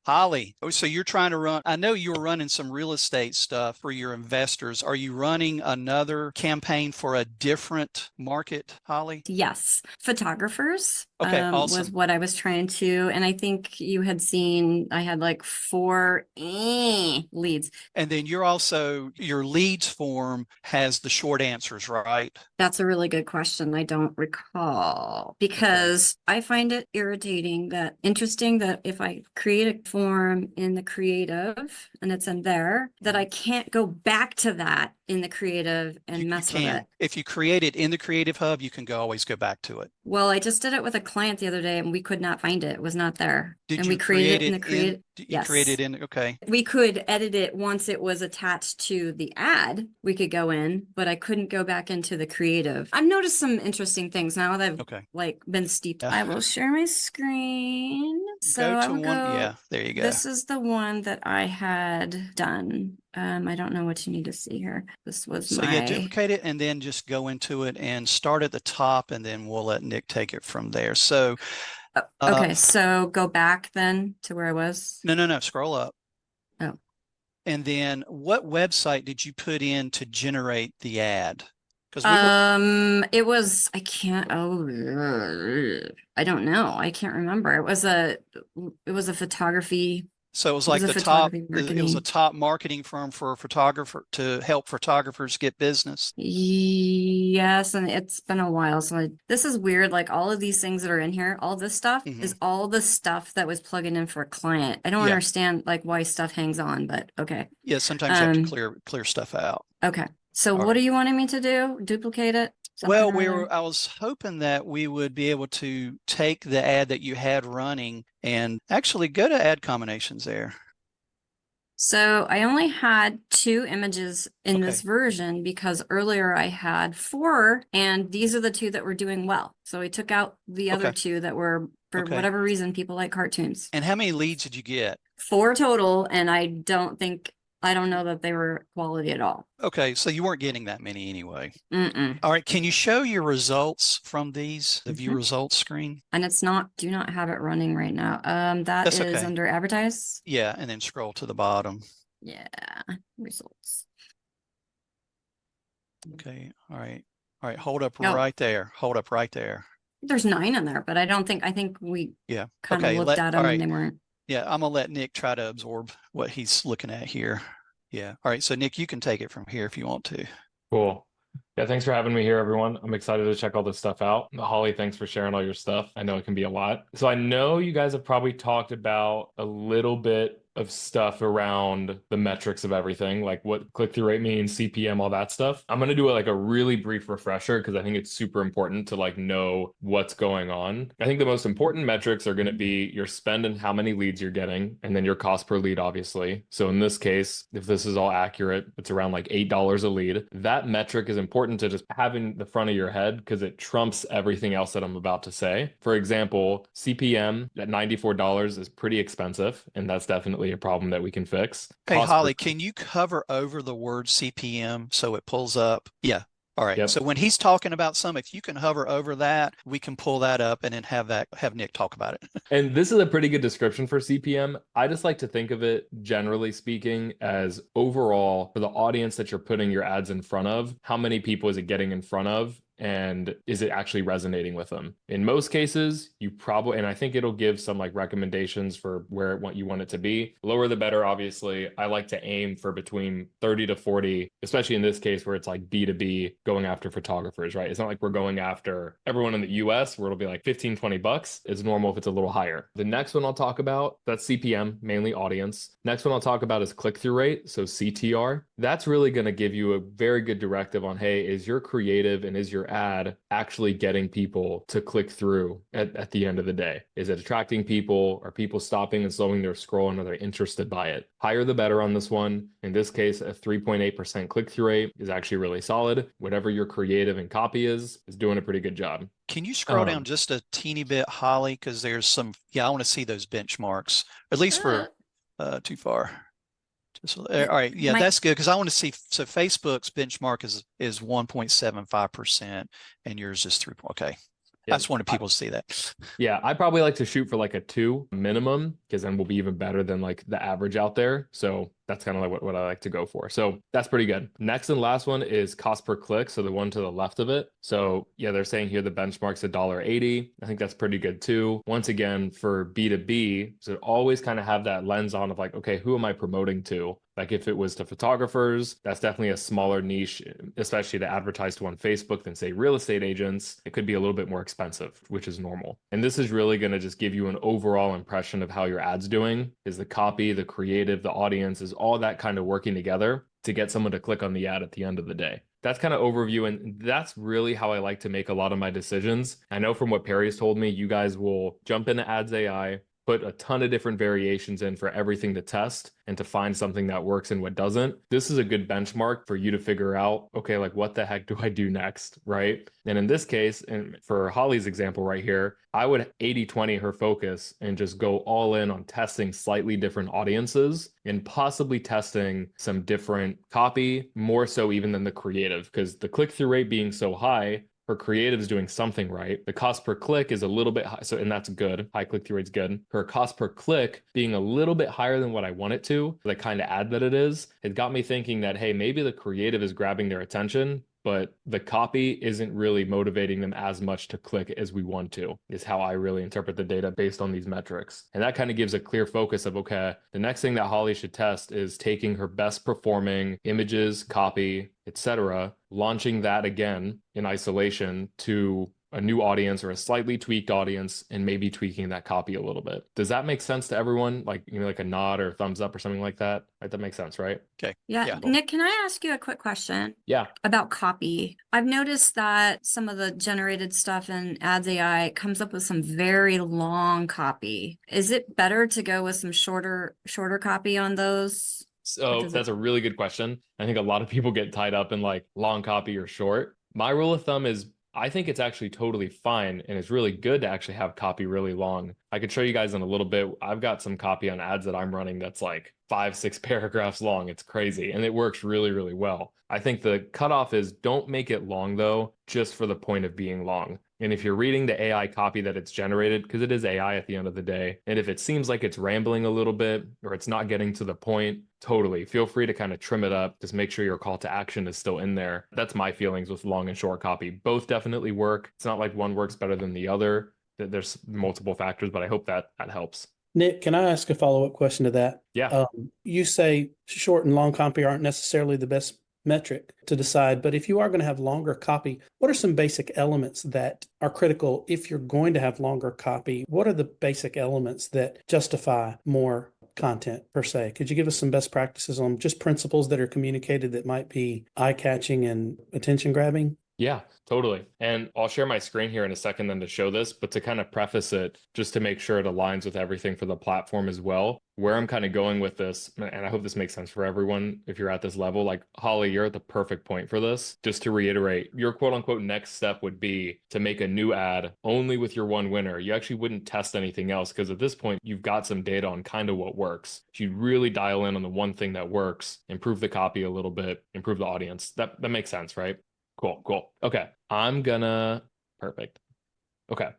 Holly, so you're trying to run, I know you were running some real estate stuff for your investors. Are you running another campaign for a different market, Holly? Yes, photographers Okay, was awesome. what I was trying to, and I think you had seen I had like four leads. And then you're also, your leads form has the short answers, right? That's a really good question. I don't recall Okay. because I find it interesting that if I create a form in the creative and it's in there, that I Mhm. can't go back to that in the creative You, and you mess with it. can. If you create it in the Creative Hub, you can always go back to it. Well, I just did it with a client the other day and we could not find it. It was not there. Did And we you created create it in it the in, create. you created Yes. in, okay. We could edit it once it was attached to the ad. We could go in, but I couldn't go back into the creative. I've noticed some interesting things now that I've Okay. like been steeped. Yeah. I will share my screen. So Go I to would one. go, Yeah, there you go. this is the one that I had done. I don't know what you need to see here. This was So yeah, my, duplicate it and then just go into it and start at the top and then we'll let Nick take it from there. So, okay, so go back then to where I was. no, no, no, scroll up. Oh. And then what website did you put in to generate the ad? Because we were, It was, I don't know. I can't remember. It was a photography, so it was it was like a the top, photography it was a marketing. top marketing firm for a photographer to help photographers get business. Yes, and it's been a while. This is weird. Like all of these things that are in here, all this stuff Hmm. is all the stuff that was plugging in for a client. I don't Yeah. understand like why stuff hangs on, but okay. Yeah. Sometimes you have to Um, clear stuff out. okay. So All what right. are you wanting me to do? Duplicate it? Something Well, or other? I was hoping that we would be able to take the ad that you had running and actually go to ad combinations there. So I only had two images in this Okay. version because earlier I had four, and these are the two that were doing well. So I took out the other Okay. two that were, for Okay. whatever reason, people like cartoons. And how many leads did you get? Four total, and I don't know that they were quality at all. Okay. So you weren't getting that many anyway. Mm-mm. All right. Can you show your results from these, the view Mhm. results screen? And it's not, do not have it running right now. That That's is okay. under advertise. Yeah. And then scroll to the bottom. Yeah, results. Okay. All right. All right. Hold up Oh, right there. Hold up right there. there's nine in there, but I think we Yeah. kind of Okay. looked at All them and right. they weren't. Yeah. I'm gonna let Nick try to absorb what he's looking at here. Yeah. All right. So Nick, you can take it from here if you want to. Cool. Yeah, thanks for having me here, everyone. I'm excited to check all this stuff out. Holly, thanks for sharing all your stuff. I know it can be a lot. So I know you guys have probably talked about a little bit of stuff around the metrics of everything, like what click-through rate means, CPM, all that stuff. I'm gonna do like a really brief refresher because I think it's super important to like know what's going on. I think the most important metrics are gonna be your spend and how many leads you're getting, and then your cost per lead, obviously. So in this case, if this is all accurate, it's around like $8 a lead. That metric is important to just have in the front of your head because it trumps everything else that I'm about to say. For example, CPM at $94 is pretty expensive, and that's definitely a problem that we can fix. Hey, Cost per, Holly, can you cover over the word CPM so it pulls up? Yeah. All right. yep. So when he's talking about some, if you can hover over that, we can pull that up and then have Nick talk about it. And this is a pretty good description for CPM. I just like to think of it, generally speaking, as overall for the audience that you're putting your ads in front of, how many people is it getting in front of? And is it actually resonating with them? In most cases, you probably, and I think it'll give some like recommendations for where what you want it to be. Lower the better, obviously. I like to aim for between 30 to 40, especially in this case where it's like B2B going after photographers, right? It's not like we're going after everyone in the US where it'll be like 15, $20. It's normal if it's a little higher. The next one I'll talk about, that's CPM, mainly audience. Next one I'll talk about is click-through rate, so CTR. That's really going to give you a very good directive on, hey, is your creative and is your ad actually getting people to click through at the end of the day? Is it attracting people? Are people stopping and slowing their scroll and are they interested by it? Higher the better on this one. In this case, a 3.8% click-through rate is actually really solid. Whatever your creative and copy is doing a pretty good job. Can you scroll down Um, just a teeny bit, Holly? Because there's some, yeah, I want to see those benchmarks, at least for Uh, too far. Just, all right. Yeah, my that's good because I want to see. So Facebook's benchmark is 1.75% and yours is 3. Okay. I just wanted people to see that. Yeah, I probably like to shoot for like a 2 minimum because then we'll be even better than like the average out there. So that's kind of like what I like to go for. So that's pretty good. Next and last one is cost per click. So the one to the left of it. So yeah, they're saying here the benchmark's $1.80. I think that's pretty good too. Once again, for B2B, so always kind of have that lens on of like, okay, who am I promoting to? Like if it was to photographers, that's definitely a smaller niche, especially to advertise to on Facebook than say real estate agents. It could be a little bit more expensive, which is normal. And this is really going to just give you an overall impression of how your ad's doing. Is the copy, the creative, the audience, is all that kind of working together to get someone to click on the ad at the end of the day. That's kind of overview. And that's really how I like to make a lot of my decisions. I know from what Perry's told me, you guys will jump into Ads AI, put a ton of different variations in for everything to test and to find something that works and what doesn't. This is a good benchmark for you to figure out, okay, like what the heck do I do next, right? And in this case, and for Holly's example right here, I would 80-20 her focus and just go all in on testing slightly different audiences and possibly testing some different copy, more so even than the creative, because the click-through rate being so high, her creative is doing something right. The cost per click is a little bit high, so and that's good. High click-through rate's good. Her cost per click being a little bit higher than what I want it to, the kind of ad that it is, it got me thinking that, hey, maybe the creative is grabbing their attention, but the copy isn't really motivating them as much to click as we want to, is how I really interpret the data based on these metrics. And that kind of gives a clear focus of, okay, the next thing that Holly should test is taking her best performing images, copy, etc., launching that again in isolation to a new audience or a slightly tweaked audience and maybe tweaking that copy a little bit. Does that make sense to everyone? Like, you know, like a nod or a thumbs up or something like that? Right, that makes sense, right? Okay. Yeah. Nick, can I ask you a quick question Yeah. about copy? I've noticed that some of the generated stuff in Ads AI comes up with some very long copy. Is it better to go with some shorter copy on those? So that's a really good question. I think a lot of people get tied up in like long copy or short. My rule of thumb is I think it's actually totally fine and it's really good to actually have copy really long. I could show you guys in a little bit. I've got some copy on ads that I'm running that's like 5-6 paragraphs long. It's crazy and it works really, really well. I think the cutoff is don't make it long though, just for the point of being long. And if you're reading the AI copy that it's generated, because it is AI at the end of the day, and if it seems like it's rambling a little bit or it's not getting to the point, totally feel free to kind of trim it up. Just make sure your call to action is still in there. That's my feelings with long and short copy. Both definitely work. It's not like one works better than the other. There's multiple factors, but I hope that helps. Nick, can I ask a follow-up question to that? Yeah. You say short and long copy aren't necessarily the best metric to decide, but if you are going to have longer copy, what are some basic elements that are critical if you're going to have longer copy? What are the basic elements that justify more content per se? Could you give us some best practices on just principles that are communicated that might be eye-catching and attention-grabbing? Yeah, totally. And I'll share my screen here in a second then to show this, but to kind of preface it, just to make sure it aligns with everything for the platform as well, where I'm kind of going with this, and I hope this makes sense for everyone if you're at this level, like Holly, you're at the perfect point for this. Just to reiterate, your quote unquote next step would be to make a new ad only with your one winner. You actually wouldn't test anything else because at this point, you've got some data on kind of what works. So you'd really dial in on the one thing that works, improve the copy a little bit, improve the audience. That makes sense, right? Cool. Okay. Perfect. Okay.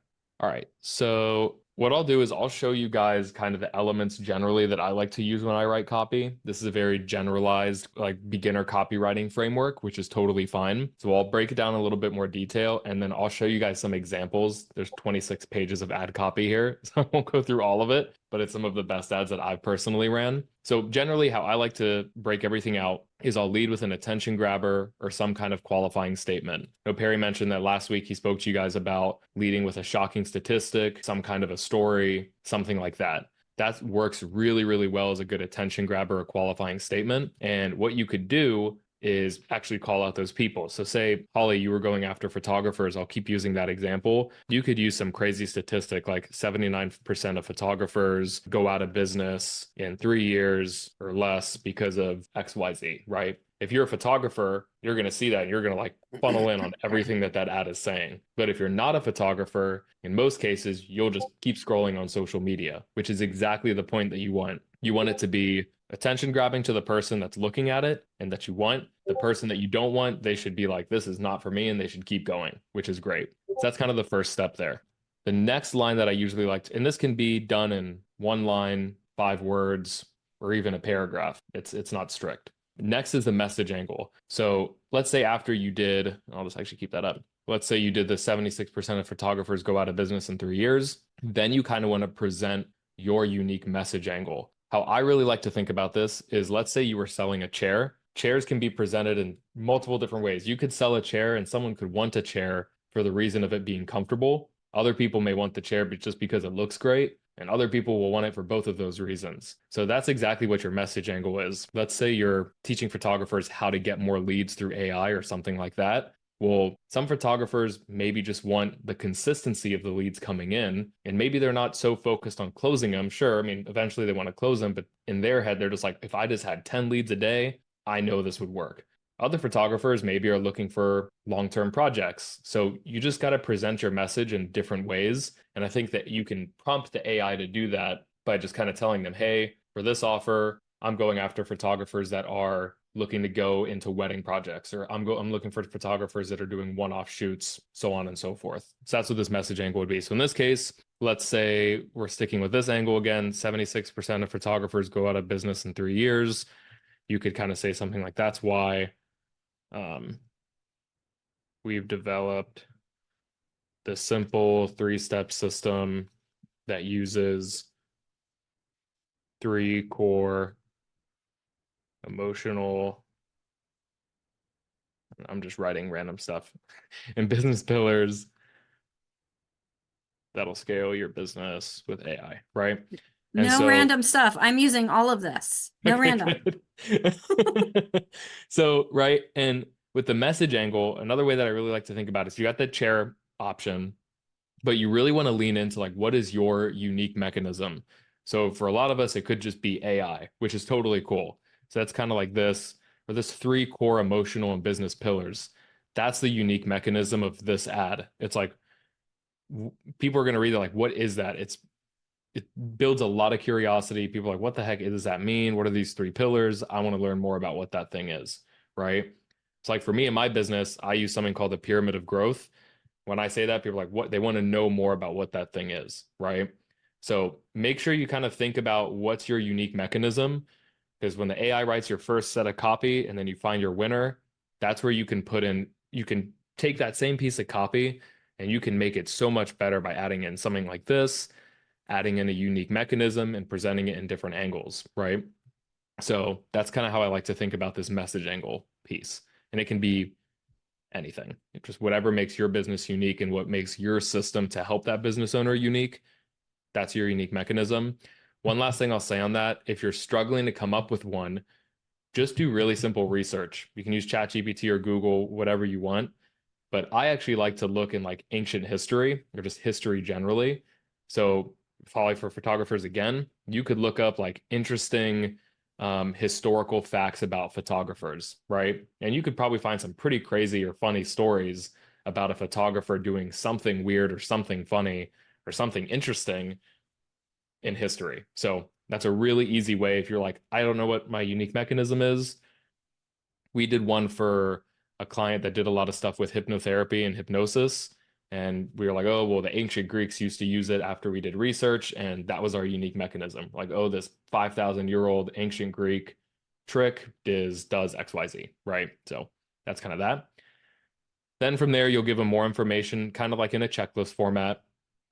All right. So what I'll do is I'll show you guys kind of the elements generally that I like to use when I write copy. This is a very generalized, like beginner copywriting framework, which is totally fine. So I'll break it down a little bit more detail and then I'll show you guys some examples. There's 26 pages of ad copy here, so I won't go through all of it, but it's some of the best ads that I've personally ran. So generally how I like to break everything out is I'll lead with an attention grabber or some kind of qualifying statement. Perry mentioned that last week he spoke to you guys about leading with a shocking statistic, some kind of a story, something like that. That works really, really well as a good attention grabber or qualifying statement. And what you could do is actually call out those people. So say, Holly, you were going after photographers. I'll keep using that example. You could use some crazy statistic like 79% of photographers go out of business in 3 years or less because of XYZ, right? If you're a photographer, you're going to see that and you're going to like funnel in on everything that ad is saying. But if you're not a photographer, in most cases, you'll just keep scrolling on social media, which is exactly the point that you want. You want it to be attention grabbing to the person that's looking at it and that you want. The person that you don't want, they should be like, this is not for me, and they should keep going, which is great. So that's kind of the first step there. The next line that I usually like to, and this can be done in 1 line, 5 words, or even a paragraph. It's not strict. Next is the message angle. So let's say after you did, I'll just actually keep that up. Let's say you did the 76% of photographers go out of business in 3 years. Then you kind of want to present your unique message angle. How I really like to think about this is, let's say you were selling a chair. Chairs can be presented in multiple different ways. You could sell a chair and someone could want a chair for the reason of it being comfortable. Other people may want the chair just because it looks great, and other people will want it for both of those reasons. So that's exactly what your message angle is. Let's say you're teaching photographers how to get more leads through AI or something like that. Well, some photographers maybe just want the consistency of the leads coming in, and maybe they're not so focused on closing them. Sure, I mean, eventually they want to close them, but in their head, they're just like, if I just had 10 leads a day, I know this would work. Other photographers maybe are looking for long-term projects. So you just got to present your message in different ways. And I think that you can prompt the AI to do that by just kind of telling them, hey, for this offer, I'm going after photographers that are looking to go into wedding projects, or I'm looking for photographers that are doing one-off shoots, so on and so forth. So that's what this message angle would be. So in this case, let's say we're sticking with this angle again, 76% of photographers go out of business in 3 years. You could kind of say something like, that's why we've developed the simple 3-step system that uses 3 core emotional, I'm just writing random stuff, and business pillars that'll scale your business with AI, right? And No so, random stuff. I'm using all of this. No okay, random. good. So, right, and with the message angle, another way that I really like to think about is, you got the chair option, but you really want to lean into like, what is your unique mechanism? So for a lot of us, it could just be AI, which is totally cool. So that's kind of like this, or this 3 core emotional and business pillars. That's the unique mechanism of this ad. It's like, people are going to read it like, what is that? It builds a lot of curiosity. People are like, what the heck does that mean? What are these 3 pillars? I want to learn more about what that thing is, right? It's like, for me in my business, I use something called the pyramid of growth. When I say that, people are like, what? They want to know more about what that thing is, right? So make sure you kind of think about what's your unique mechanism, because when the AI writes your first set of copy and then you find your winner, that's where you can put in, you can take that same piece of copy and you can make it so much better by adding in something like this, adding in a unique mechanism and presenting it in different angles, right? So that's kind of how I like to think about this message angle piece. And it can be anything, just whatever makes your business unique and what makes your system to help that business owner unique. That's your unique mechanism. One last thing I'll say on that, if you're struggling to come up with one, just do really simple research. You can use ChatGPT or Google, whatever you want. But I actually like to look in like ancient history, or just history generally. So probably for photographers, again, you could look up like interesting historical facts about photographers, right? And you could probably find some pretty crazy or funny stories about a photographer doing something weird or something funny or something interesting in history. So that's a really easy way. If you're like, I don't know what my unique mechanism is. We did one for a client that did a lot of stuff with hypnotherapy and hypnosis. And we were like, oh, well, the ancient Greeks used to use it after we did research. And that was our unique mechanism. Like, oh, this 5,000-year-old ancient Greek trick does XYZ, right? So that's kind of that. Then from there, you'll give them more information, kind of like in a checklist format.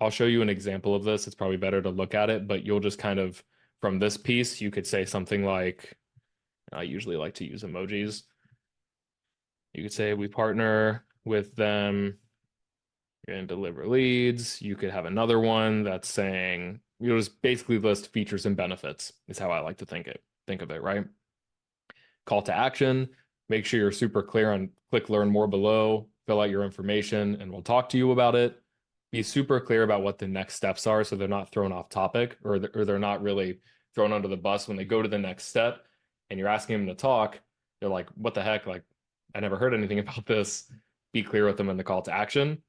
I'll show you an example of this. It's probably better to look at it, but you'll just kind of, from this piece, you could say something like, I usually like to use emojis. You could say we partner with them and deliver leads. You could have another one that's saying, you'll just basically list features and benefits is how I like to think of it, right? Call to action, make sure you're super clear on click learn more below, fill out your information, and we'll talk to you about it. Be super clear about what the next steps are so they're not thrown off topic, or they're not really thrown under the bus when they go to the next step and you're asking them to talk. They're like, what the heck? Like, I never heard anything about this. Be clear with them in the call to action.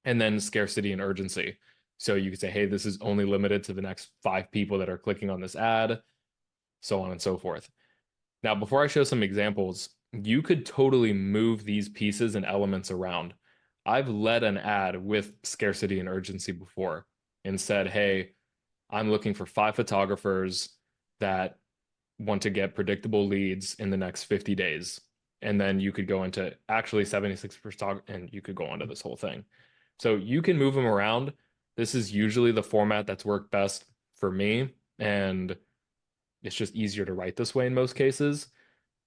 And then scarcity and urgency. So you could say, hey, this is only limited to the next 5 people that are clicking on this ad. so on and so forth. Now, before I show some examples, you could totally move these pieces and elements around. I've led an ad with scarcity and urgency before and said, hey, I'm looking for 5 photographers that want to get predictable leads in the next 50 days. And then you could go into actually 76%, and you could go onto this whole thing. So you can move them around. This is usually the format that's worked best for me. And it's just easier to write this way in most cases.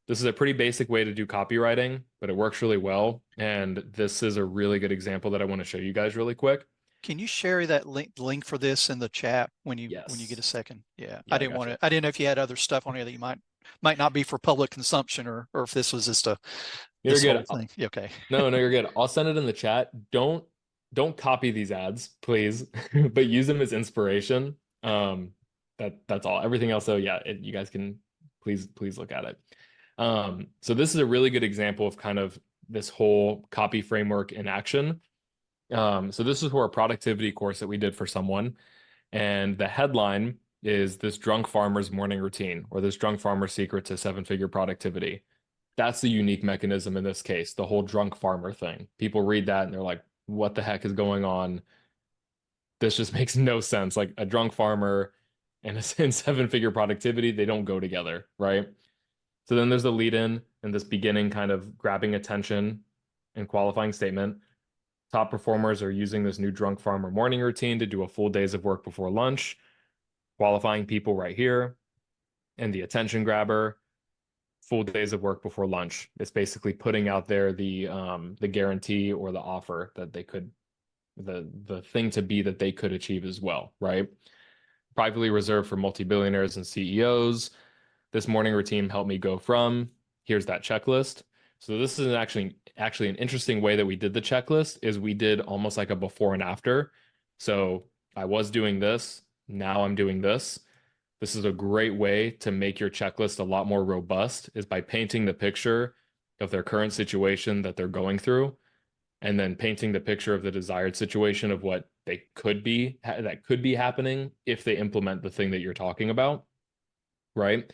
This is a pretty basic way to do copywriting, but it works really well. And this is a really good example that I want to show you guys really quick. Can you share that link for this in the chat when you Yes. get a second? Yeah, Yeah, I didn't gotcha. want to. I didn't know if you had other stuff on here that you might not be for public consumption, or if this was just You're this good. whole thing. Yeah, okay. No, you're good. I'll send it in the chat. Don't copy these ads, please, but use them as inspiration. That's all. Everything else, though, yeah, you guys can please look at it. So this is a really good example of kind of this whole copy framework in action. So this is for a productivity course that we did for someone, and the headline is "This Drunk Farmer's Morning Routine," or "This Drunk Farmer's Secret to 7-Figure Productivity." That's the unique mechanism in this case, the whole drunk farmer thing. People read that and they're like, what the heck is going on? This just makes no sense. Like a drunk farmer and a 7-figure productivity, they don't go together, right? So then there's the lead in and this beginning kind of grabbing attention and qualifying statement. Top performers are using this new drunk farmer morning routine to do a full days of work before lunch. Qualifying people right here. And the attention grabber, full days of work before lunch. It's basically putting out there the guarantee or the offer that they could, the thing to be that they could achieve as well, right? Privately reserved for multi-billionaires and CEOs. This morning routine helped me go from, here's that checklist. So this is actually an interesting way that we did the checklist is we did almost like a before and after. So I was doing this, now I'm doing this. This is a great way to make your checklist a lot more robust is by painting the picture of their current situation that they're going through, and then painting the picture of the desired situation of what they could be, that could be happening if they implement the thing that you're talking about, right?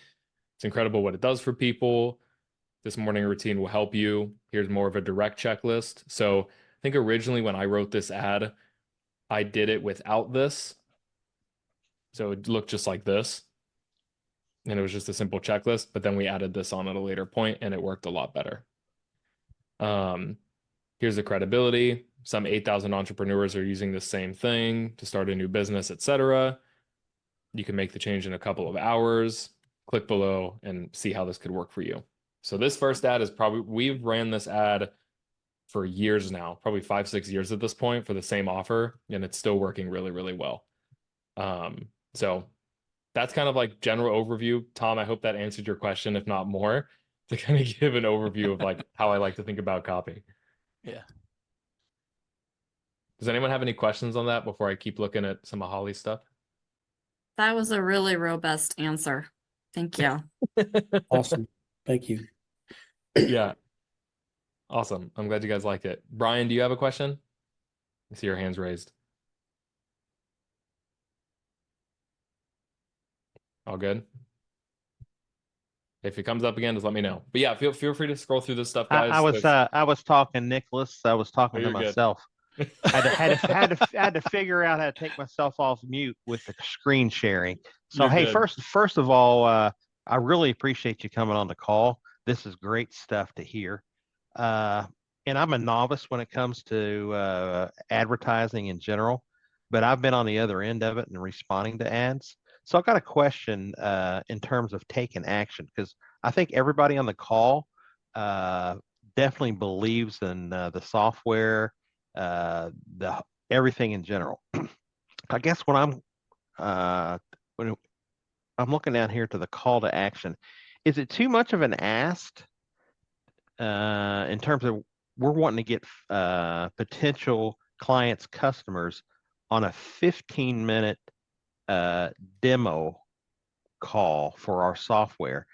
It's incredible what it does for people. This morning routine will help you. Here's more of a direct checklist. So I think originally when I wrote this ad, I did it without this. So it looked just like this. And it was just a simple checklist, but then we added this on at a later point and it worked a lot better. Here's the credibility. Some 8,000 entrepreneurs are using the same thing to start a new business, etc. You can make the change in a couple of hours. Click below and see how this could work for you. So this first ad is probably, we've ran this ad for years now, probably 5-6 years at this point for the same offer, and it's still working really, really well. So that's kind of like general overview. Tom, I hope that answered your question, if not more, to kind of give an overview of like how I like to think about copy. Yeah. Does anyone have any questions on that before I keep looking at some of Holly's stuff? That was a really robust answer. Thank you. Awesome. Thank you. Yeah. Awesome. I'm glad you guys liked it. Brian, do you have a question? I see your hands raised. All good? If it comes up again, just let me know. But yeah, feel free to scroll through this stuff, guys. I was talking, Nicholas. I was talking Oh, to you're good. myself. had to figure out how to take myself off mute with the screen sharing. So You're hey, good. first of all, I really appreciate you coming on the call. This is great stuff to hear. And I'm a novice when it comes to advertising in general, but I've been on the other end of it and responding to ads. So I've got a question in terms of taking action, because I think everybody on the call definitely believes in the software, the everything in general. I guess when I'm looking down here to the call to action, is it too much of an ask in terms of we're wanting to get potential clients, customers on a 15-minute demo call for our software?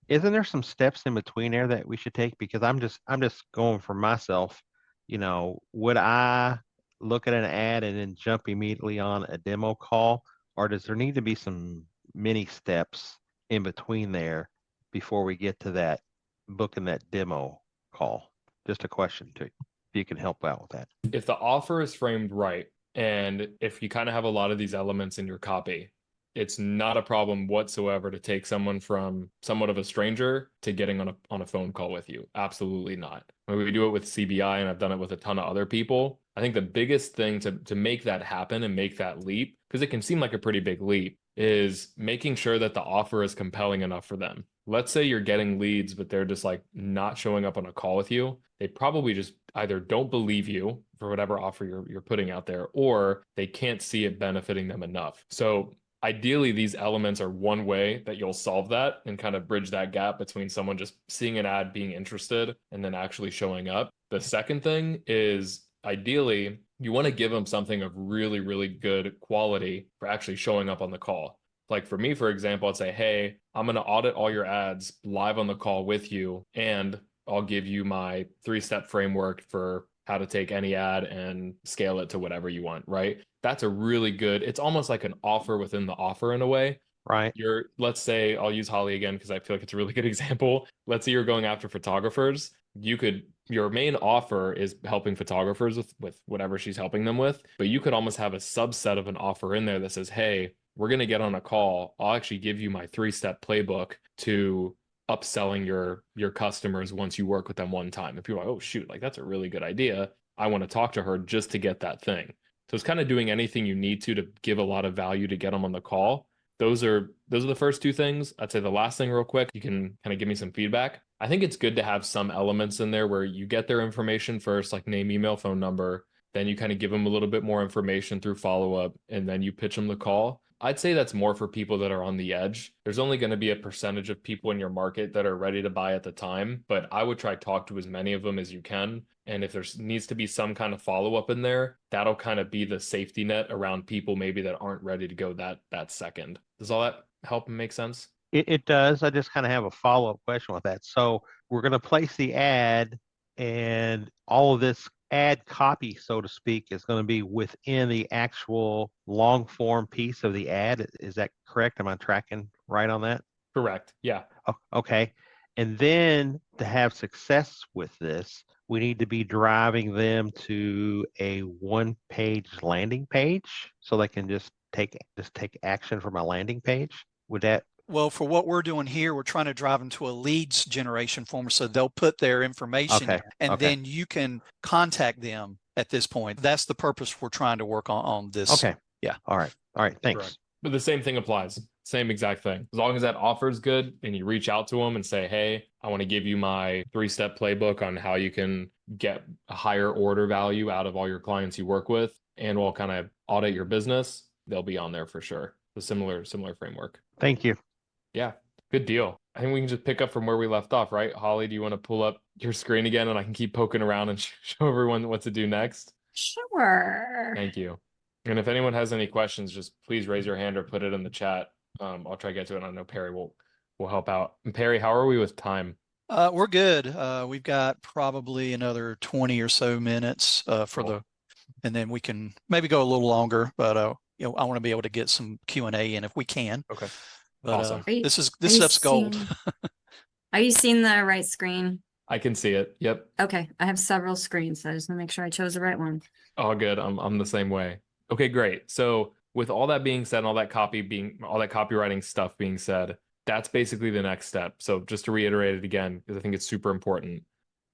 Isn't there some steps in between there that we should take? Because I'm just going for myself. You know, would I look at an ad and then jump immediately on a demo call, or does there need to be some mini steps in between there before we get to that booking that demo call? Just a question to you, if you can help out with that. If the offer is framed right, and if you kind of have a lot of these elements in your copy, it's not a problem whatsoever to take someone from somewhat of a stranger to getting on a phone call with you. Absolutely not. When we do it with CBI, and I've done it with a ton of other people, I think the biggest thing to make that happen and make that leap, because it can seem like a pretty big leap, is making sure that the offer is compelling enough for them. Let's say you're getting leads, but they're just like not showing up on a call with you. They probably just either don't believe you for whatever offer you're putting out there, or they can't see it benefiting them enough. So ideally, these elements are one way that you'll solve that and kind of bridge that gap between someone just seeing an ad, being interested, and then actually showing up. The second thing is ideally, you want to give them something of really, really good quality for actually showing up on the call. Like for me, for example, I'd say, hey, I'm going to audit all your ads live on the call with you, and I'll give you my 3-step framework for how to take any ad and scale it to whatever you want, right? That's a really good, it's almost like an offer within the offer in a way. Right. Let's say, I'll use Holly again because I feel like it's a really good example. Let's say you're going after photographers. Your main offer is helping photographers with whatever she's helping them with, but you could almost have a subset of an offer in there that says, hey, we're going to get on a call. I'll actually give you my 3-step playbook to upselling your customers once you work with them one time. If you're like, oh shoot, like that's a really good idea, I want to talk to her just to get that thing. So it's kind of doing anything you need to give a lot of value to get them on the call. Those are the first two things. I'd say the last thing real quick, you can kind of give me some feedback. I think it's good to have some elements in there where you get their information first, like name, email, phone number. Then you kind of give them a little bit more information through follow-up, and then you pitch them the call. I'd say that's more for people that are on the edge. There's only going to be a percentage of people in your market that are ready to buy at the time, but I would try to talk to as many of them as you can. And if there needs to be some kind of follow-up in there, that'll kind of be the safety net around people maybe that aren't ready to go that second. Does all that help and make sense? It does. I just kind of have a follow-up question with that. So we're going to place the ad, and all of this ad copy, so to speak, is going to be within the actual long form piece of the ad. Is that correct? Am I tracking right on that? Correct. Yeah. Oh, okay. And then to have success with this, we need to be driving them to a one-page landing page so they can just take action from a landing page. Would that? Well, for what we're doing here, we're trying to drive them to a leads generation form. So they'll put their information Okay. and then you can contact them at this point. That's the purpose we're trying to work on this. Okay. Yeah. All right. Thanks. Correct. But the same thing applies. Same exact thing. As long as that offer is good and you reach out to them and say, hey, I want to give you my 3-step playbook on how you can get a higher order value out of all your clients you work with, and we'll kind of audit your business, they'll be on there for sure. A similar framework. Thank you. Yeah, good deal. I think we can just pick up from where we left off, right? Holly, do you want to pull up your screen again and I can keep poking around and show everyone what to do next? Sure. Thank you. And if anyone has any questions, just please raise your hand or put it in the chat. I'll try to get to it. I know Perry will help out. And Perry, how are we with time? We're good. We've got probably another 20 or so minutes Cool. and then we can maybe go a little longer, but I want to be able to get some Q&A in if we can. Okay. But Awesome. this stuff's gold. Are you seeing the right screen? I can see it. Yep. Okay, I have several screens, so I just want to make sure I chose the right one. All good. I'm the same way. Okay, great. So with all that being said, and all that copywriting stuff being said, that's basically the next step. So just to reiterate it again, because I think it's super important.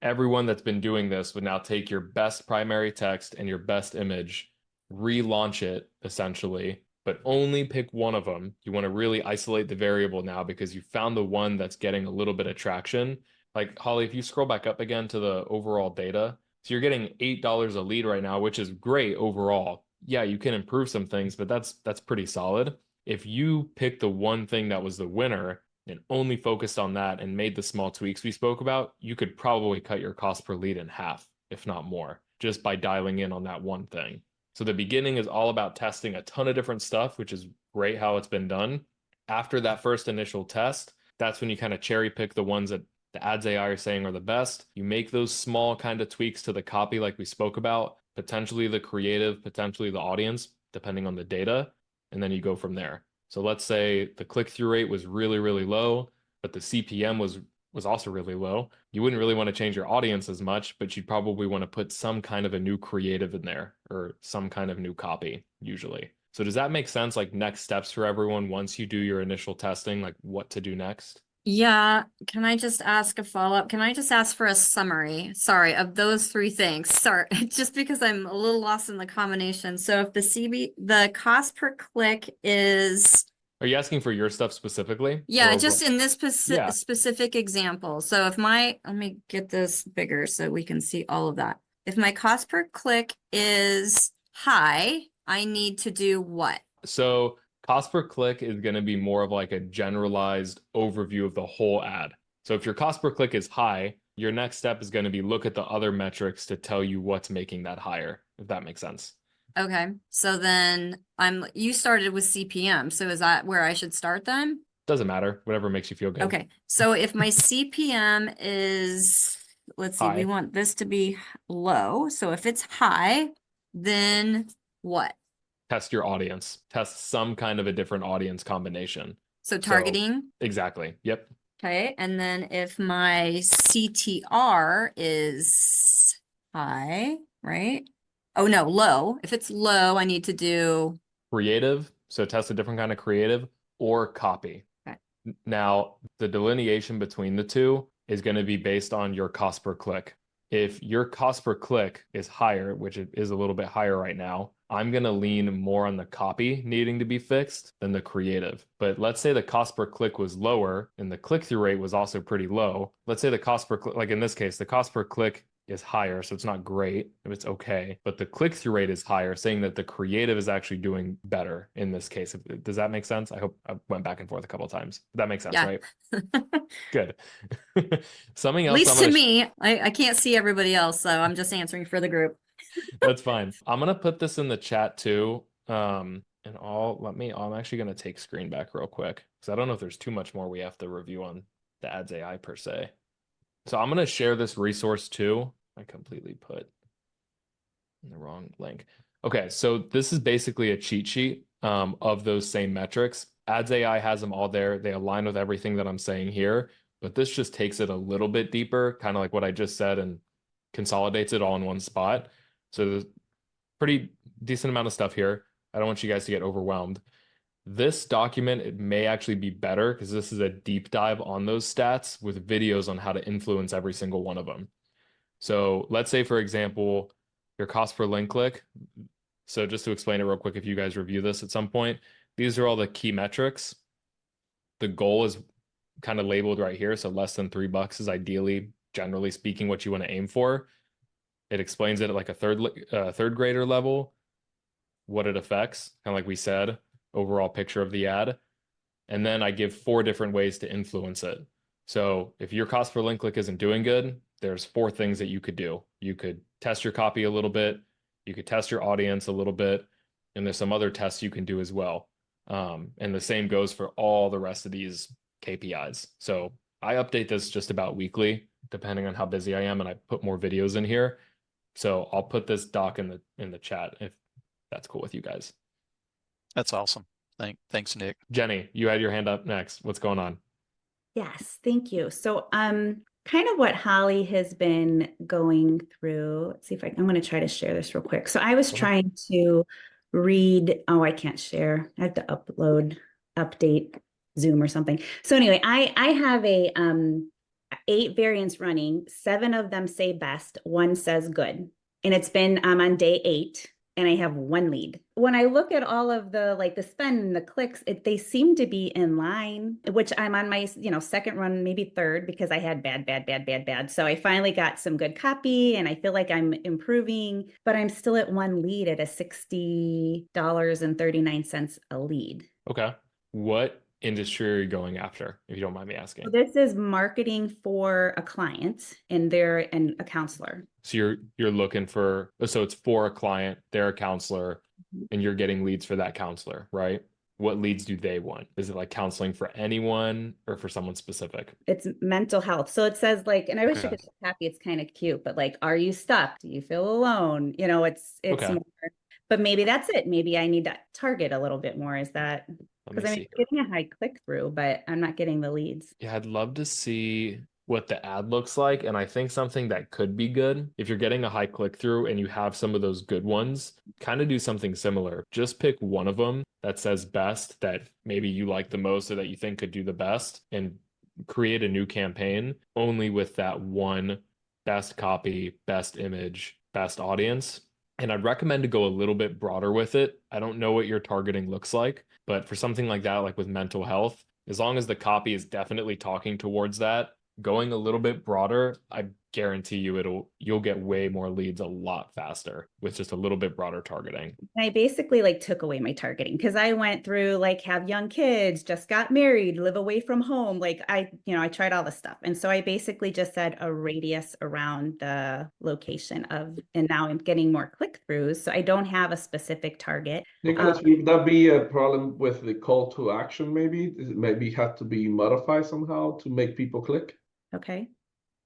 Everyone that's been doing this would now take your best primary text and your best image, relaunch it essentially, but only pick one of them. You want to really isolate the variable now because you found the one that's getting a little bit of traction. Like Holly, if you scroll back up again to the overall data, so you're getting $8 a lead right now, which is great overall. Yeah, you can improve some things, but that's pretty solid. If you pick the one thing that was the winner and only focused on that and made the small tweaks we spoke about, you could probably cut your cost per lead in half, if not more, just by dialing in on that one thing. So the beginning is all about testing a ton of different stuff, which is great how it's been done. After that first initial test, that's when you kind of cherry pick the ones that the ads AI are saying are the best. You make those small kind of tweaks to the copy like we spoke about, potentially the creative, potentially the audience, depending on the data, and then you go from there. So let's say the click-through rate was really, really low, but the CPM was also really low. You wouldn't really want to change your audience as much, but you'd probably want to put some kind of a new creative in there or some kind of new copy usually. So does that make sense? Like next steps for everyone once you do your initial testing, like what to do next? Yeah, can I just ask a follow-up? Can I just ask for a summary? Sorry, of those three things. Sorry, just because I'm a little lost in the combination. So if the cost per click is, Are you asking for your stuff specifically? yeah, Or just overall? in this Yeah. specific example. So if let me get this bigger so we can see all of that. If my cost per click is high, I need to do what? So cost per click is going to be more of like a generalized overview of the whole ad. So if your cost per click is high, your next step is going to be look at the other metrics to tell you what's making that higher, if that makes sense. Okay, so then you started with CPM, so is that where I should start then? Doesn't matter, whatever makes you feel good. Okay, so if my CPM is, let's see, we High. want this to be low. So if it's high, then what? Test your audience, test some kind of a different audience combination. So targeting, Exactly. Yep. okay, and then if my CTR is high, right? Oh no, low. If it's low, I need to do, Creative. So test a different kind of creative or copy. Okay. Now, the delineation between the two is going to be based on your cost per click. If your cost per click is higher, which it is a little bit higher right now, I'm going to lean more on the copy needing to be fixed than the creative. But let's say the cost per click was lower and the click-through rate was also pretty low. Let's say the cost per click, like in this case, the cost per click is higher, so it's not great, if it's okay, but the click-through rate is higher, saying that the creative is actually doing better in this case. Does that make sense? I hope I went back and forth a couple of times. That makes sense, Yeah. right? Good. Something at else least I'm to gonna me, I can't see everybody else, so I'm just answering for the group. That's fine. I'm gonna put this in the chat too. And I'm actually gonna take screen back real quick because I don't know if there's too much more we have to review on the ads AI per se. So I'm gonna share this resource too. I completely put in the wrong link. Okay, so this is basically a cheat sheet of those same metrics. Ads AI has them all there. They align with everything that I'm saying here, but this just takes it a little bit deeper, kind of like what I just said, and consolidates it all in one spot. So there's pretty decent amount of stuff here. I don't want you guys to get overwhelmed. This document, it may actually be better because this is a deep dive on those stats with videos on how to influence every single one of them. So let's say, for example, your cost per link click. So just to explain it real quick, if you guys review this at some point, these are all the key metrics. The goal is kind of labeled right here. So less than $3 is ideally, generally speaking, what you want to aim for. It explains it at like a third grader level, what it affects, kind of like we said, overall picture of the ad. And then I give 4 different ways to influence it. So if your cost per link click isn't doing good, there's 4 things that you could do. You could test your copy a little bit. You could test your audience a little bit. And there's some other tests you can do as well. And the same goes for all the rest of these KPIs. So I update this just about weekly, depending on how busy I am, and I put more videos in here. So I'll put this doc in the chat if that's cool with you guys. That's awesome. Thanks, Nick. Jenny, you had your hand up next. What's going on? Yes, thank you. So kind of what Holly has been going through. Let's see if I'm going to try to share this real quick. So I was trying to read, oh, I can't share. I have to update Zoom or something. So anyway, I have a 8 variants running. 7 of them say best, 1 says good. And it's been on day 8. And I have 1 lead. When I look at all of the the spend and the clicks, they seem to be in line, which I'm on my second run, maybe third, because I had bad. So I finally got some good copy and I feel like I'm improving, but I'm still at 1 lead at a $60.39 a lead. Okay. What industry are you going after, if you don't mind me asking? So this is marketing for a client and they're a counselor. So you're looking for, so it's for a client, they're a counselor, and you're getting leads for that counselor, right? What leads do they want? Is it like counseling for anyone or for someone specific? It's mental health. So it says and I wish I could be happy, it's kind of cute, but are you stuck? Do you feel alone? It's Okay. more, but maybe that's it. Maybe I need to target a little bit more. Is that Let me Because I'm see here. getting a high click through, but I'm not getting the leads. Yeah, I'd love to see what the ad looks like. And I think something that could be good, if you're getting a high click through and you have some of those good ones, kind of do something similar. Just pick one of them that says best, that maybe you like the most or that you think could do the best, and create a new campaign only with that one best copy, best image, best audience. And I'd recommend to go a little bit broader with it. I don't know what your targeting looks like, but for something like that, like with mental health, as long as the copy is definitely talking towards that, going a little bit broader, I guarantee you you'll get way more leads a lot faster with just a little bit broader targeting. And I basically like took away my targeting because I went through like have young kids, just got married, live away from home. Like I tried all this stuff. And so I basically just said a radius around the location of, and now I'm getting more click-throughs. So I don't have a specific target. Nicholas, would that be a problem with the call to action maybe? Does it maybe have to be modified somehow to make people click? Okay.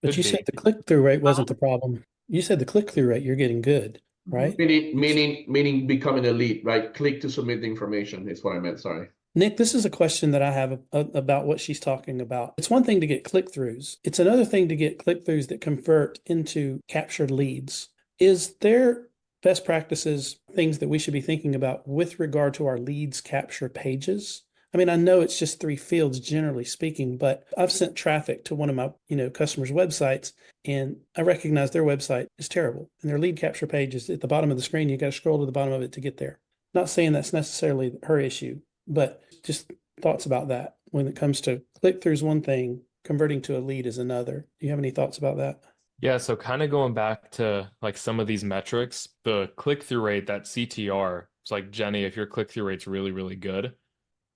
But Could you be. said the click-through rate wasn't the problem. You said the click-through rate, you're getting good, right? Meaning becoming a lead, right? Click to submit the information is what I meant, sorry. Nick, this is a question that I have about what she's talking about. It's one thing to get click-throughs. It's another thing to get click-throughs that convert into captured leads. Is there best practices, things that we should be thinking about with regard to our leads capture pages? I mean, I know it's just 3 fields generally speaking, but I've sent traffic to one of my, customers' websites, and I recognize their website is terrible. And their lead capture page is at the bottom of the screen. You got to scroll to the bottom of it to get there. Not saying that's necessarily her issue, but just thoughts about that. When it comes to click-through is one thing, converting to a lead is another. Do you have any thoughts about that? Yeah, so kind of going back to like some of these metrics, the click-through rate, that CTR, it's like, Jenny, if your click-through rate's really, really good,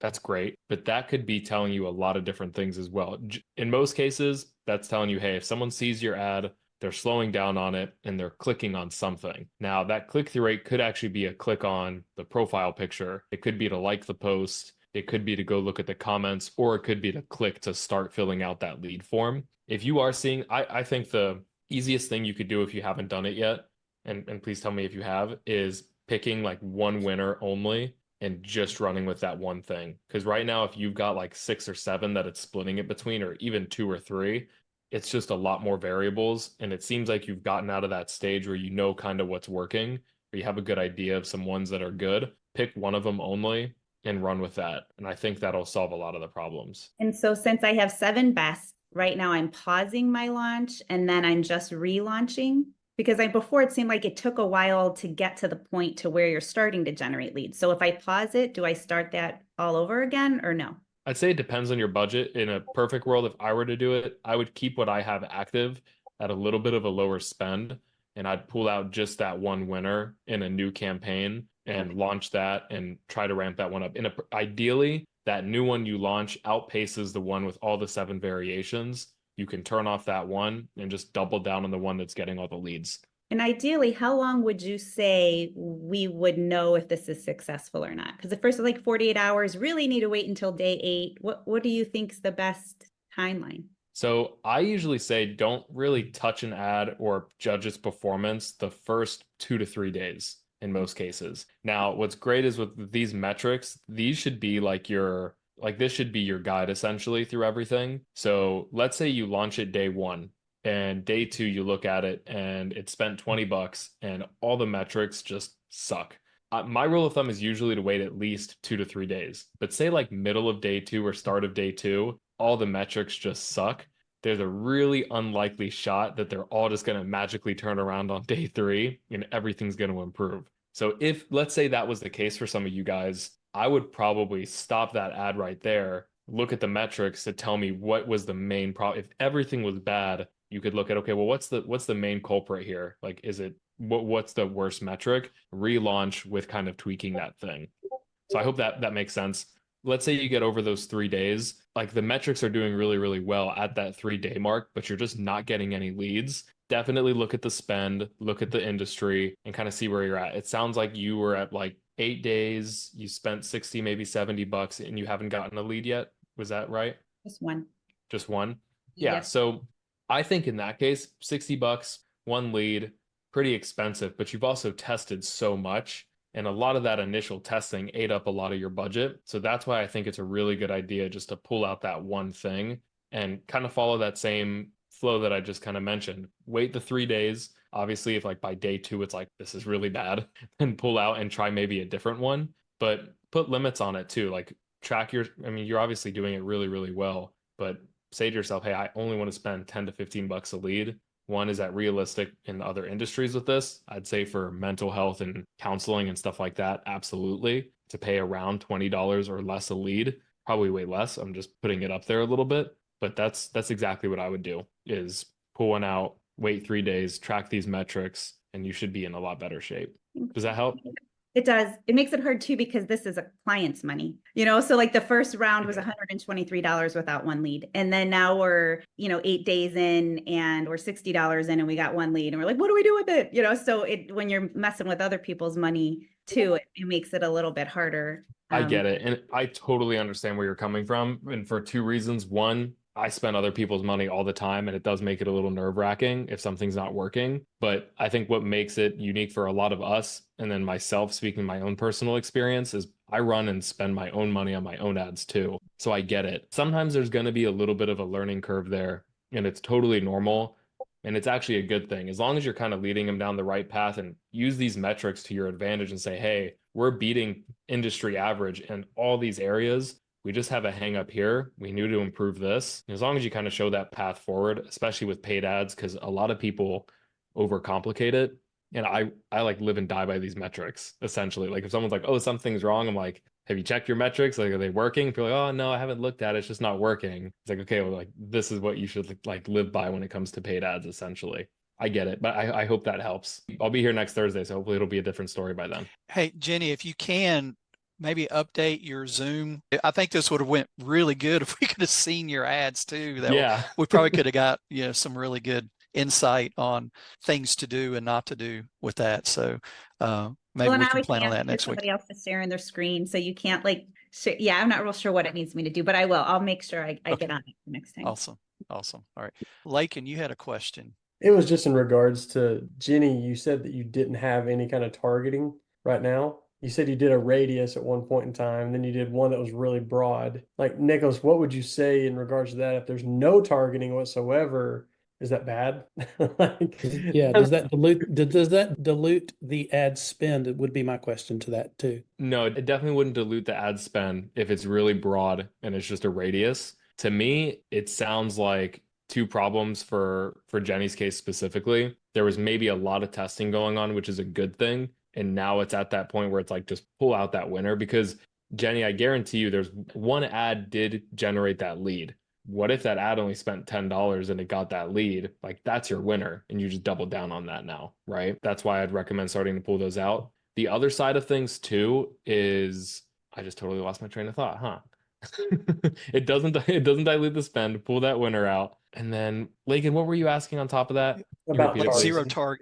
that's great. But that could be telling you a lot of different things as well. In most cases, that's telling you, hey, if someone sees your ad, they're slowing down on it and they're clicking on something. Now, that click-through rate could actually be a click on the profile picture. It could be to like the post. It could be to go look at the comments, or it could be to click to start filling out that lead form. If you are seeing, I think the easiest thing you could do if you haven't done it yet, and please tell me if you have, is picking like one winner only and just running with that one thing. Because right now, if you've got like 6 or 7 that it's splitting it between, or even 2 or 3, it's just a lot more variables. And it seems like you've gotten out of that stage where you know kind of what's working, or you have a good idea of some ones that are good. Pick one of them only and run with that. And I think that'll solve a lot of the problems. And so since I have 7 best, right now I'm pausing my launch and then I'm just relaunching, because before it seemed like it took a while to get to the point to where you're starting to generate leads. So if I pause it, do I start that all over again or no? I'd say it depends on your budget. In a perfect world, if I were to do it, I would keep what I have active at a little bit of a lower spend, and I'd pull out just that one winner in a new campaign and launch that and try to ramp that one up. Ideally, that new one you launch outpaces the one with all the 7 variations. You can turn off that one and just double down on the one that's getting all the leads. And ideally, how long would you say we would know if this is successful or not? Because at first, like 48 hours, really need to wait until day 8. What do you think is the best timeline? So I usually say don't really touch an ad or judge its performance the first 2 to 3 days in most cases. Now, what's great is with these metrics, these should be this should be your guide essentially through everything. So let's say you launch it day 1. And day 2, you look at it and it spent $20 and all the metrics just suck. My rule of thumb is usually to wait at least 2 to 3 days. But say like middle of day 2 or start of day 2, all the metrics just suck. There's a really unlikely shot that they're all just going to magically turn around on day 3 and everything's going to improve. So if, let's say that was the case for some of you guys, I would probably stop that ad right there, look at the metrics to tell me what was the main problem. If everything was bad, you could look at, okay, well, what's the main culprit here? Like, is it what's the worst metric? Relaunch with kind of tweaking that thing. So I hope that makes sense. Let's say you get over those 3 days, like the metrics are doing really, really well at that 3-day mark, but you're just not getting any leads. Definitely look at the spend, look at the industry, and kind of see where you're at. It sounds like you were at like 8 days, you spent 60, maybe $70, and you haven't gotten a lead yet. Was that right? Just one. Just one? Yeah. Yep. So I think in that case, $60, one lead, pretty expensive, but you've also tested so much And a lot of that initial testing ate up a lot of your budget. So that's why I think it's a really good idea just to pull out that one thing and kind of follow that same flow that I just kind of mentioned. Wait the 3 days. Obviously, if like by day 2 it's like this is really bad, then pull out and try maybe a different one. But put limits on it too. Like track your, I mean, you're obviously doing it really, really well, but say to yourself, hey, I only want to spend 10 to 15 bucks a lead. One, is that realistic in other industries with this? I'd say for mental health and counseling and stuff like that, absolutely. To pay around $20 or less a lead, probably way less. I'm just putting it up there a little bit, but that's exactly what I would do, is pull one out, wait 3 days, track these metrics, and you should be in a lot better shape. Does that help? It does. It makes it hard too, because this is a client's money, so like the first round was $123 without one lead. And then now we're, 8 days in and we're $60 in and we got one lead and we're like, what do we do with it? So when you're messing with other people's money too, it makes it a little bit harder. I get it. And I totally understand where you're coming from. And for 2 reasons. One, I spend other people's money all the time, and it does make it a little nerve-wracking if something's not working. But I think what makes it unique for a lot of us, and then myself speaking my own personal experience, is I run and spend my own money on my own ads too. So I get it. Sometimes there's going to be a little bit of a learning curve there, and it's totally normal. And it's actually a good thing, as long as you're kind of leading them down the right path and use these metrics to your advantage and say, hey, we're beating industry average in all these areas. We just have a hang up here. We need to improve this. And as long as you kind of show that path forward, especially with paid ads, because a lot of people overcomplicate it. And I like live and die by these metrics, essentially. Like if someone's like, oh, something's wrong, I'm like, have you checked your metrics? Like, are they working? If you're like, oh, no, I haven't looked at it. It's just not working. It's like, okay, well, like this is what you should like live by when it comes to paid ads, essentially. I get it, but I hope that helps. I'll be here next Thursday, so hopefully it'll be a different story by then. Hey, Jenny, if you can, maybe update your Zoom. I think this would have went really good if we could have seen your ads too. Yeah. We probably could have got, some really good insight on things to do and not to do with that. So maybe we can plan on that next week. Somebody else is sharing their screen, so you can't yeah, I'm not real sure what it needs me to do, but I will. I'll make sure I get on it next time. Awesome. All right. Lakin, you had a question. It was just in regards to Jenny. You said that you didn't have any kind of targeting right now. You said you did a radius at one point in time, then you did one that was really broad. Like, Nicholas, what would you say in regards to that? If there's no targeting whatsoever, is that bad? Yeah, does that dilute the ad spend? It would be my question to that too. No, it definitely wouldn't dilute the ad spend if it's really broad and it's just a radius. To me, it sounds like 2 problems for Jenny's case specifically. There was maybe a lot of testing going on, which is a good thing. And now it's at that point where it's like, just pull out that winner, because Jenny, I guarantee you there's one ad did generate that lead. What if that ad only spent $10 and it got that lead? Like, that's your winner, and you just double down on that now, right? That's why I'd recommend starting to pull those out. The other side of things too is, I just totally lost my train of thought, huh? It doesn't dilute the spend. Pull that winner out. And then, Lakin, what were you asking on top of that? About Like targeting.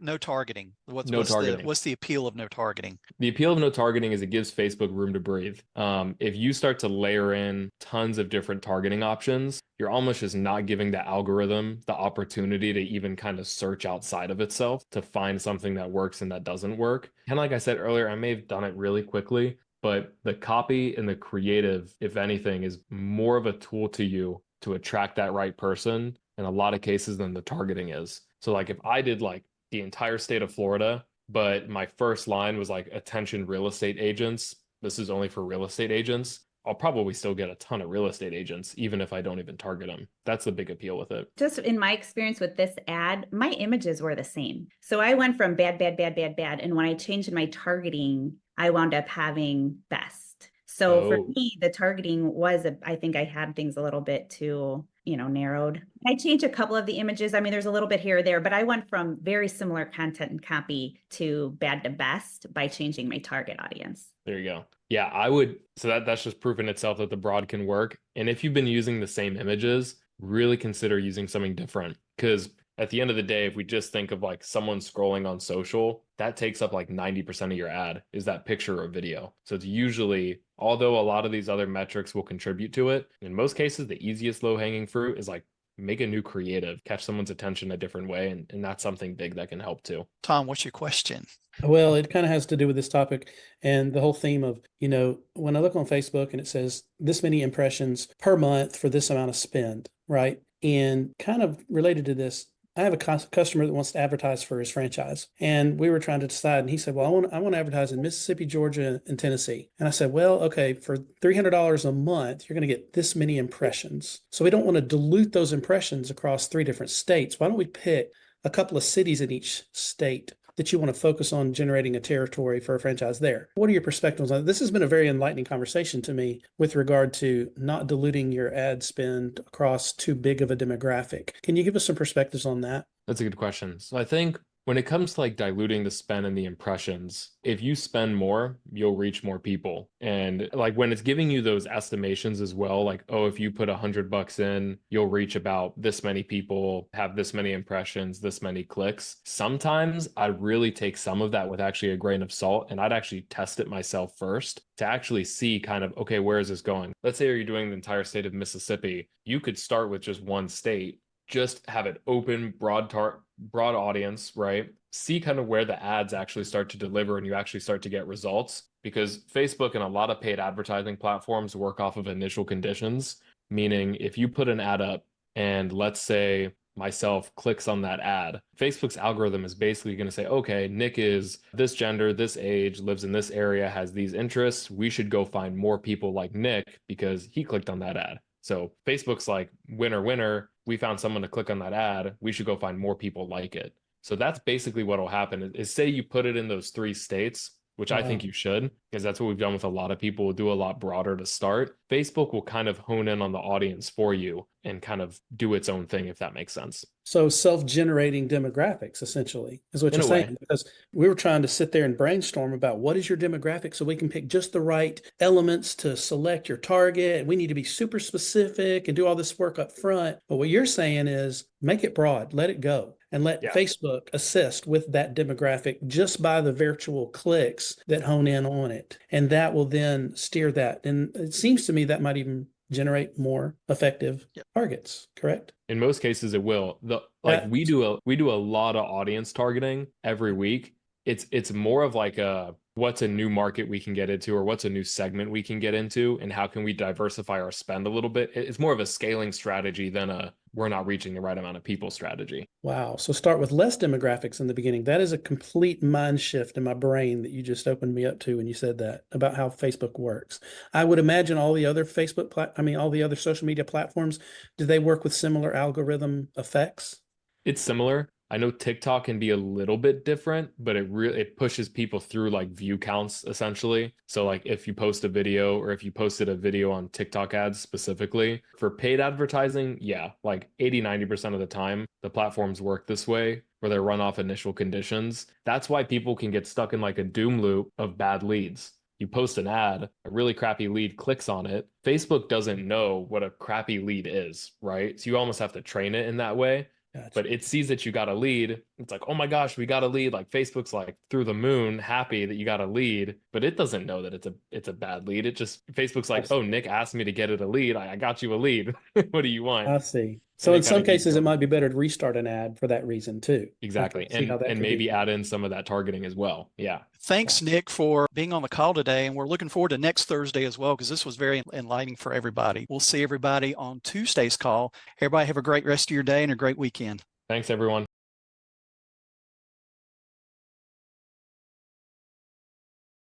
no targeting. What's targeting. What's the appeal of no targeting? The appeal of no targeting is it gives Facebook room to breathe. If you start to layer in tons of different targeting options, you're almost just not giving the algorithm the opportunity to even kind of search outside of itself to find something that works and that doesn't work. And like I said earlier, I may have done it really quickly, but the copy and the creative, if anything, is more of a tool to you to attract that right person in a lot of cases than the targeting is. So like if I did like the entire state of Florida, but my first line was like, attention real estate agents, this is only for real estate agents, I'll probably still get a ton of real estate agents, even if I don't even target them. That's the big appeal with it. Just in my experience with this ad, my images were the same. So I went from bad, bad, bad, bad, bad. And when I changed my targeting, I wound up having best. So for me, the targeting was, I think I had things a little bit too, narrowed. I changed a couple of the images. I mean, there's a little bit here or there, but I went from very similar content and copy to bad to best by changing my target audience. There you go. Yeah, I would. So that's just proof in itself that the broad can work. And if you've been using the same images, really consider using something different. Because at the end of the day, if we just think of like someone scrolling on social, that takes up like 90% of your ad is that picture or video. So it's usually, although a lot of these other metrics will contribute to it, in most cases, the easiest low hanging fruit is like make a new creative, catch someone's attention a different way. And that's something big that can help too. Tom, what's your question? Well, it kind of has to do with this topic and the whole theme of, when I look on Facebook and it says this many impressions per month for this amount of spend, right? And kind of related to this, I have a customer that wants to advertise for his franchise, and we were trying to decide, and he said, well, I want to advertise in Mississippi, Georgia, and Tennessee. And I said, well, okay, for $300 a month, you're going to get this many impressions. So we don't want to dilute those impressions across 3 different states. Why don't we pick a couple of cities in each state that you want to focus on generating a territory for a franchise there? What are your perspectives on it? This has been a very enlightening conversation to me with regard to not diluting your ad spend across too big of a demographic. Can you give us some perspectives on that? That's a good question. So I think when it comes to like diluting the spend and the impressions, if you spend more, you'll reach more people. And like when it's giving you those estimations as well, like, oh, if you put $100 in, you'll reach about this many people, have this many impressions, this many clicks. Sometimes I really take some of that with actually a grain of salt, and I'd actually test it myself first to actually see kind of, okay, where is this going? Let's say you're doing the entire state of Mississippi. You could start with just one state, just have it open, broad audience, right? See kind of where the ads actually start to deliver and you actually start to get results, because Facebook and a lot of paid advertising platforms work off of initial conditions, meaning if you put an ad up and let's say myself clicks on that ad, Facebook's algorithm is basically going to say, okay, Nick is this gender, this age, lives in this area, has these interests. We should go find more people like Nick because he clicked on that ad. So Facebook's like, winner, winner, we found someone to click on that ad. We should go find more people like it. So that's basically what will happen is say you put it in those 3 states, which I think you should, because that's what we've done with a lot of people. We'll do a lot broader to start. Facebook will kind of hone in on the audience for you and kind of do its own thing, if that makes sense. So self-generating demographics, essentially, is what In you're a way. saying. Because we were trying to sit there and brainstorm about what is your demographic so we can pick just the right elements to select your target. And we need to be super specific and do all this work up front. But what you're saying is make it broad, let it go, and let Facebook assist with that demographic just by the virtual clicks that hone in on it. And that will then steer that. And it seems to me that might even generate more effective targets, correct? In most cases, it will. We do a lot of audience targeting every week. It's more of like what's a new market we can get into, or what's a new segment we can get into, and how can we diversify our spend a little bit. It's more of a scaling strategy than a we're not reaching the right amount of people strategy. Wow. So start with less demographics in the beginning. That is a complete mind shift in my brain that you just opened me up to when you said that about how Facebook works. I would imagine all the other all the other social media platforms, do they work with similar algorithm effects? It's similar. I know TikTok can be a little bit different, but it pushes people through like view counts essentially. So like if you post a video, or if you posted a video on TikTok ads specifically for paid advertising, like 80-90% of the time, the platforms work this way where they run off initial conditions. That's why people can get stuck in like a doom loop of bad leads. You post an ad, a really crappy lead clicks on it. Facebook doesn't know what a crappy lead is, right? So you almost have to train it in that way. Gotcha. But it sees that you got a lead. It's like, oh my gosh, we got a lead. Like Facebook's like through the moon, happy that you got a lead, but it doesn't know that it's a bad lead. It just, Facebook's like, oh, Nick asked me to get it a lead. I got you a lead. What do you want? I see. So in some cases, it might be better to restart an ad for that reason too. Exactly. And maybe add in some of that targeting as well. Yeah. Thanks, Nick, for being on the call today. And we're looking forward to next Thursday as well, because this was very enlightening for everybody. We'll see everybody on Tuesday's call. Everybody have a great rest of your day and a great weekend. Thanks, everyone.